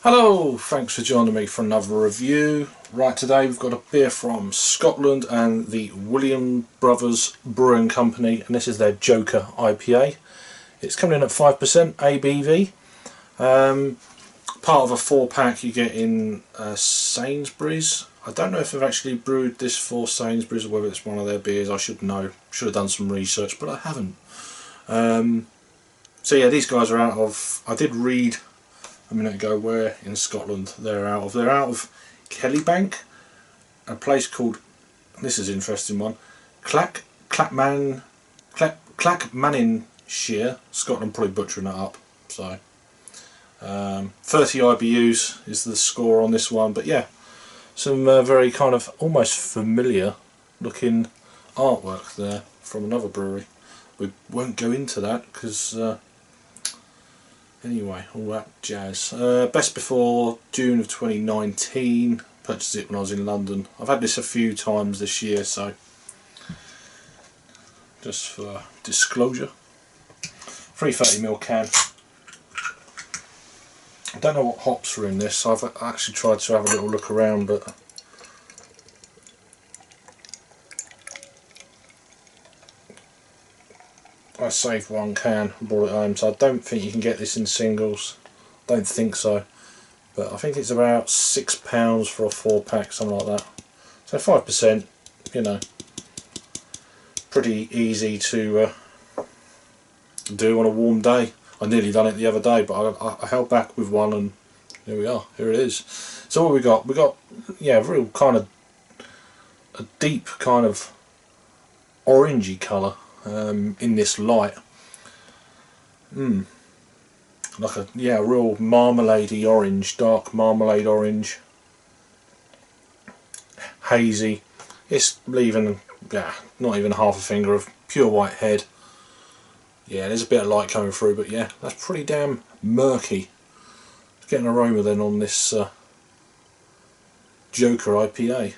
Hello, thanks for joining me for another review. Right, today we've got a beer from Scotland and the William Brothers Brewing Company, and this is their Joker IPA. It's coming in at 5% ABV. Part of a 4-pack you get in Sainsbury's. I don't know if they've actually brewed this for Sainsbury's or whether it's one of their beers. I should know. Should have done some research, but I haven't. So yeah, these guys are out of, I did read a minute ago where in Scotland they're out of. They're out of Kelliebank, a place called, this is an interesting one, Clackmannanshire, Scotland, probably butchering that up. So 30 IBUs is the score on this one, but yeah, some very kind of almost familiar looking artwork there from another brewery. We won't go into that because anyway, all that jazz. Best before June of 2019. Purchased it when I was in London. I've had this a few times this year, so just for disclosure. 330ml can. I don't know what hops are in this. I've actually tried to have a little look around, but I saved one can and brought it home, so I don't think you can get this in singles. Don't think so. But I think it's about £6 for a 4-pack, something like that. So 5%, you know, pretty easy to do on a warm day. I nearly done it the other day, but I held back with one, and here we are. Here it is. So what we got? We got, yeah, real kind of a deep kind of orangey colour in this light. Like a, yeah, real marmalade-y orange, dark marmalade orange, hazy. It's leaving, yeah, not even half a finger of pure white head. Yeah, there's a bit of light coming through, but yeah, that's pretty damn murky. Let's get an aroma then on this Joker IPA.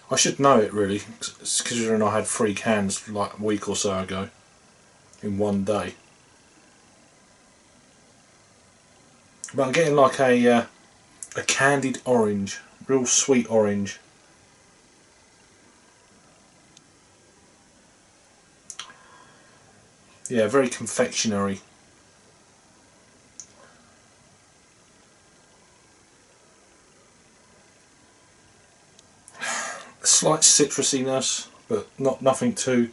I should know it really, considering I had 3 cans like a week or so ago in one day. But I'm getting like a candied orange, real sweet orange. Yeah, very confectionery. Slight citrusiness, but nothing too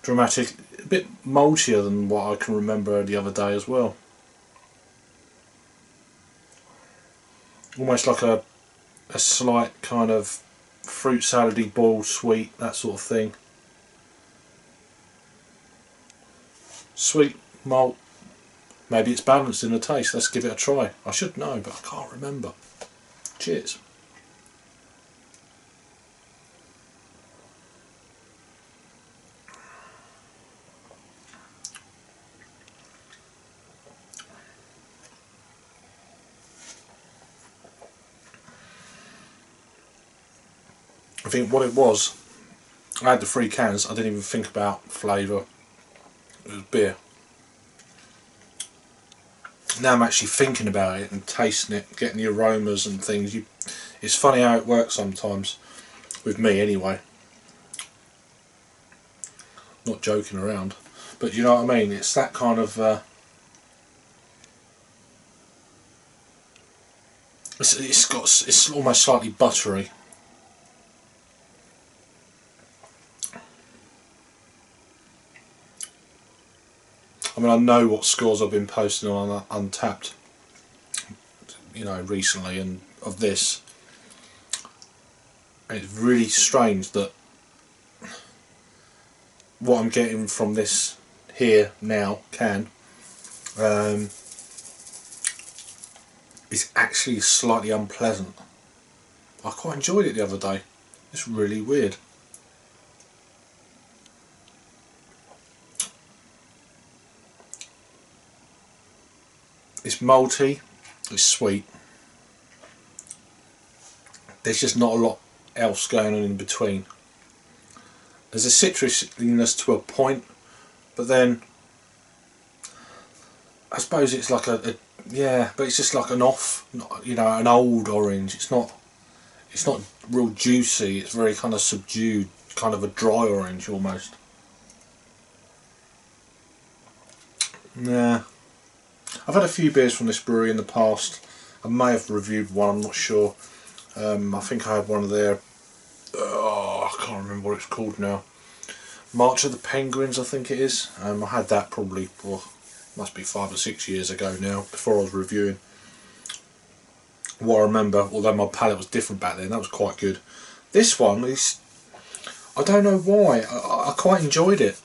dramatic. A bit maltier than what I can remember the other day as well. Almost like a slight kind of fruit salady, boiled sweet, that sort of thing. Sweet, malt. Maybe it's balanced in the taste. Let's give it a try. I should know, but I can't remember. Cheers. I think what it was, I had the 3 cans, I didn't even think about flavour. It was beer. Now I'm actually thinking about it and tasting it, getting the aromas and things. It's funny how it works sometimes, with me anyway. Not joking around, but you know what I mean. It's that kind of. It's almost slightly buttery. I mean, I know what scores I've been posting on Untapped, you know, recently, and of this. And it's really strange that what I'm getting from this here now can is actually slightly unpleasant. I quite enjoyed it the other day. It's really weird. It's malty, It's sweet. There's just not a lot else going on in between. There's a citrusiness to a point, but then I suppose it's like yeah, but it's just like an off, you know, an old orange. It's not real juicy. It's very kind of subdued, kind of a dry orange almost. Yeah, I've had a few beers from this brewery in the past. I may have reviewed one, I'm not sure. I think I had one of their, I can't remember what it's called now. March of the Penguins, I think it is. I had that probably, must be 5 or 6 years ago now, before I was reviewing. What I remember, although my palate was different back then, that was quite good. This one is, I don't know why, I quite enjoyed it.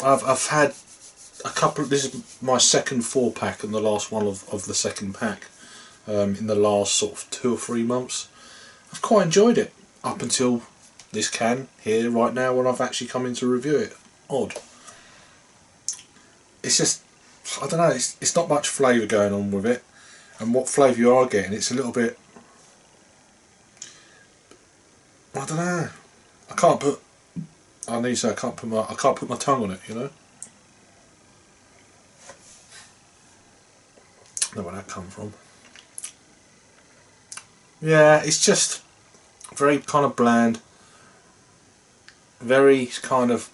I've had a couple, this is my second 4-pack and the last one of the second pack in the last sort of 2 or 3 months. I've quite enjoyed it up until this can here right now when I've actually come in to review it. Odd. It's just, I don't know, it's not much flavour going on with it, and what flavour you are getting, it's a little bit, I don't know, I can't put my tongue on it, you know. I don't know where that come from. Yeah, it's just very kind of bland, very kind of,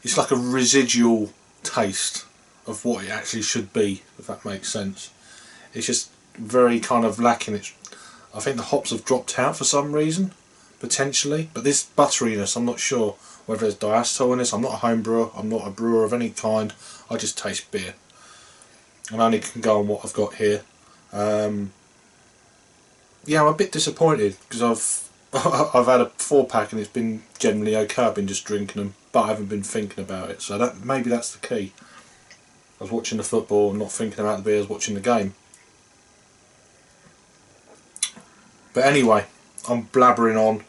it's like a residual taste of what it actually should be, if that makes sense. It's just very kind of lacking. I think the hops have dropped out for some reason, potentially, but this butteriness, I'm not sure whether there's diacetyl in this. I'm not a home brewer, I'm not a brewer of any kind, I just taste beer. And I only can go on what I've got here. Yeah, I'm a bit disappointed because I've had a 4-pack and it's been generally okay. I've been just drinking them, but I haven't been thinking about it. So that maybe that's the key. I was watching the football and not thinking about the beer. I was watching the game. But anyway, I'm blabbering on,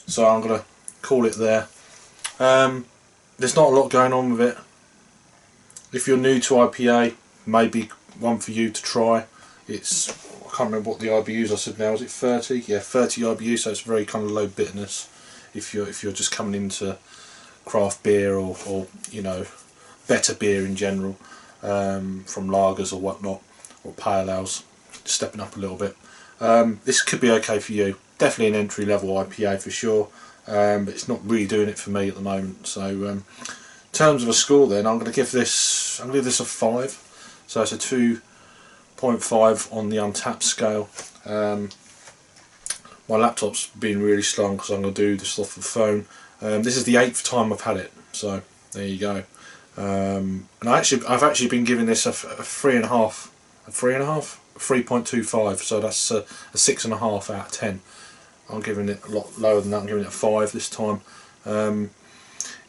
so I'm gonna call it there. There's not a lot going on with it. If you're new to IPA, maybe one for you to try. It's, I can't remember what the IBUs I said now, is it 30? Yeah, 30 IBUs, so it's very kind of low bitterness if you're just coming into craft beer or you know, better beer in general, from lagers or whatnot, or pale ales, stepping up a little bit. This could be okay for you. Definitely an entry level IPA for sure, but it's not really doing it for me at the moment. So in terms of a score then, I'm going to give this a 5. So it's a 2.5 on the Untapped scale. My laptop's been really slow because I'm going to do this off the phone. This is the 8th time I've had it, so there you go. And I've actually been giving this a 3.5, 3.25, so that's a 6.5 out of 10. I'm giving it a lot lower than that. I'm giving it a 5 this time.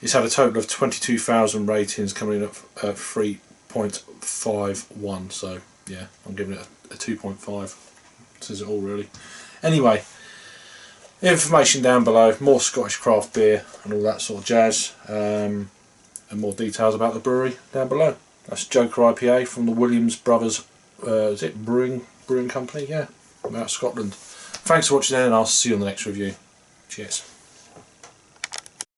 It's had a total of 22,000 ratings, coming in at 3.51. So yeah, I'm giving it a 2.5. Says it all really. Anyway, information down below, more Scottish craft beer and all that sort of jazz, and more details about the brewery down below. That's Joker IPA from the Williams Brothers. Is it Brewing Company? Yeah, out of Scotland. Thanks for watching, and I'll see you on the next review. Cheers.